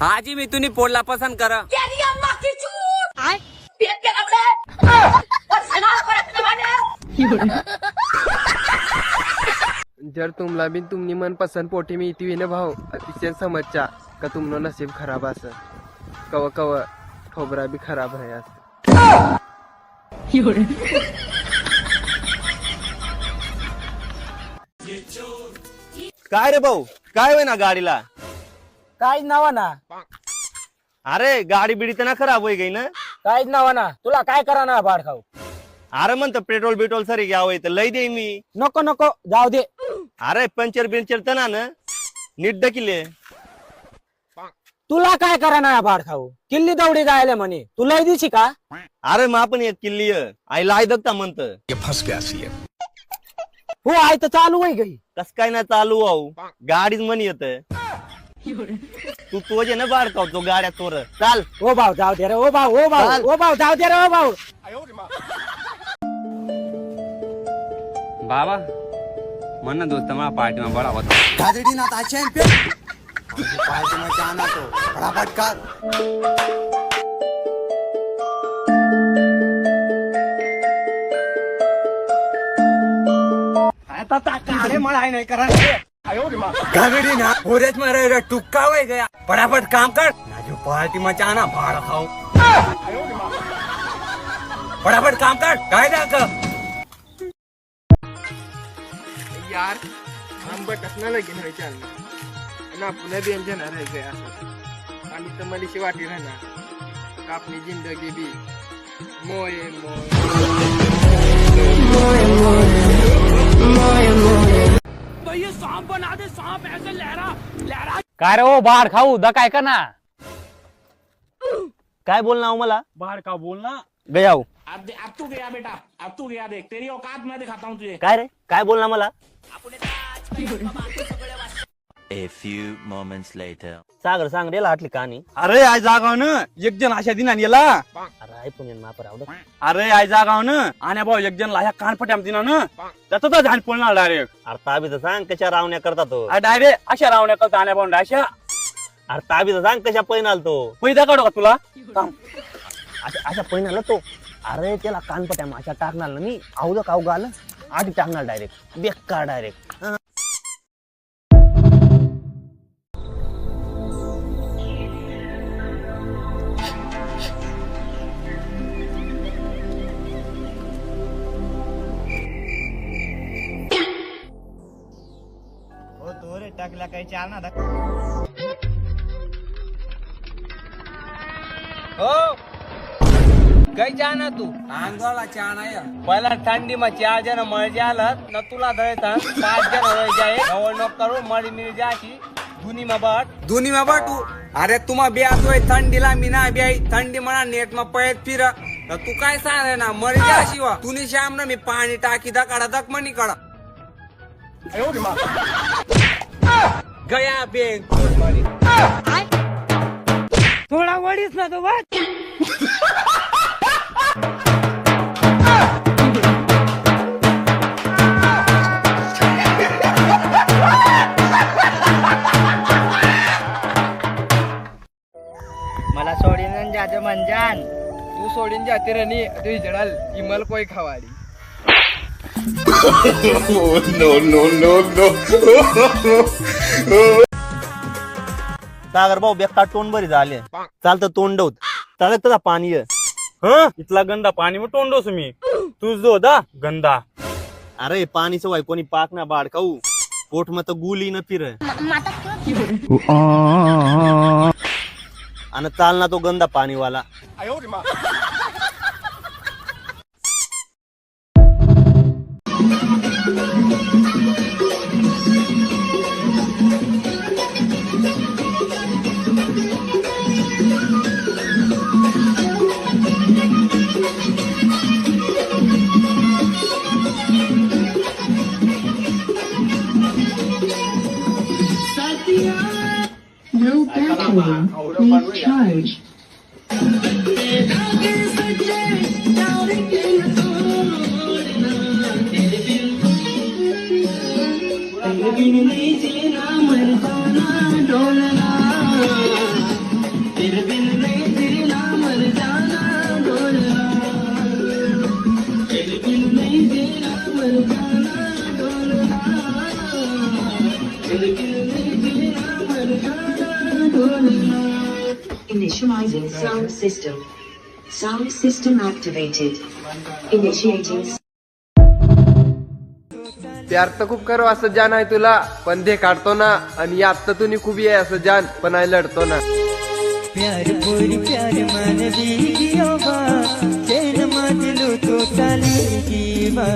हाजी मी तुम्ही पोडला पसंत करा जर तुमला बी तुमनी मन पसंत पोटी मी इति विन भाऊ अतिशय समजच्या का तुमनो नसीब खराब असं कव कव ठोबरा बी खराब आहे असं काय रे भाऊ काय होय ना गाडीला काहीच नावा ना अरे गाडी बिडी तर ना खराब होई गई ना काहीच नावा ना तुला काय करा ना भाड खाऊ अरे म्हणतो पेट्रोल बिट्रोल सरी घ्यावं तर लय दे मी नको नको जाऊ दे अरे पंचर बिंचर तर ना नीट डकिले तुला काय करा ना भाड खाऊ किल्ली दौडी जायला म्हणे तुला दिशी का अरे मा पण एक किल्ली आई लाय दगता म्हणत हो आहे तर चालू आहे गई कस काय ना चालू आहो गाडीच म्हण येत तू तोजे ना बाळ तो गाड्या चोर चाल ओ भाऊ जाऊ दे रे ओ भाऊ ओ भाऊ ओ भाऊ जाऊ दे रे ओ भाऊ बाबा मन ना दोस्त मला पार्टी में बड़ा होता गाजडी ना चैंपियन पार्टी में जाना तो फटाफट कर गाजडी ना होरेच मारे टुक्का हुए गया फटाफट काम कर ना जो पार्टी में जाना भाड़ा खाओ फटाफट काम कर कायदा कर यार हम बटकना लगीन होय चालना आणि पुन्हा बेंजन रह गया आणि तर मलीशी वाटी राहणार आपली जिंदगी बी मोये काय रे ओ भाड खाऊ द काय ना काय बोलना हो मला भाड खाऊ बोल ना गया हो अब तू गया बेटा अब तू गया देख तेरी औकात मैं दिखाता हूँ तुझे काय रे काय बोलना मला A few moments later. सागर सांग रे हाटली कहाणी अरे आय जागाव ना एक जण अशा दिना येला अरे ऐकून येईन मापर आवडत अरे आय जागाव ना आणि भाऊ एक जण लाह्या कान फट्याम दिना ना त्याचं तर झाड पडणार डायरेक्ट अरे ताबी तर सांग कशा रावण्या करता तो डायरेक्ट अशा रावण्या करता आण्या भाऊ अशा अरे ताबी तर सांग कशा पैनाल तो पैदा काढू का तुला थांब. अशा पैनाला तो अरे त्याला कानपट्या माशा टाकणार ना मी आवलं काऊ गाल आधी टाकणार डायरेक्ट बेकार डायरेक्ट टाकल्या काही चार ना हो गई जाना तू आंदोला चाना या पहिला ठंडी में 4 जन मर जालत न तुला दळता 5 जन रह जाए नवल न करो मरी मिल जाशी दुनी में बाटू अरे तुम्हा ब्याज होय थंडीला मी ना ब्याई थंडी म्हणा नेट में पळत फिर तू काय सांग ना मरी जाशी वा तुनी श्याम ना मी पाणी टाकी दा काढा दक मनी काढा गया बेंक थोडा वडीच ना तो वाट मला सोडीन जाते मंजान तू सोडीन जाते रनी तू जडाल इमल कोई खवाडी सागर भाऊ बेकार तोंड बरी झाले चालतं तोंडवत चालत तसा पाणी इथला गंदा पाणी मग तोंडोस मी तू जो दा गंदा अरे पाणीचं वाय कोणी पाक ना बाड खाऊ पोट मत गुली न फिर आणि चालना तो गंदा पाणीवाला No battery. Please charge. Initializing sound system. Sound system activated. Initiating. प्यार तर खूप करू असं जान आहे तुला, पण दे काढतो ना. आणि यात तर तुम्ही खूप आहे असं जान, पण आहे लढतो ना. प्यार पूरी प्यार मान दी बा, चैन मान लो तो टाली की बा.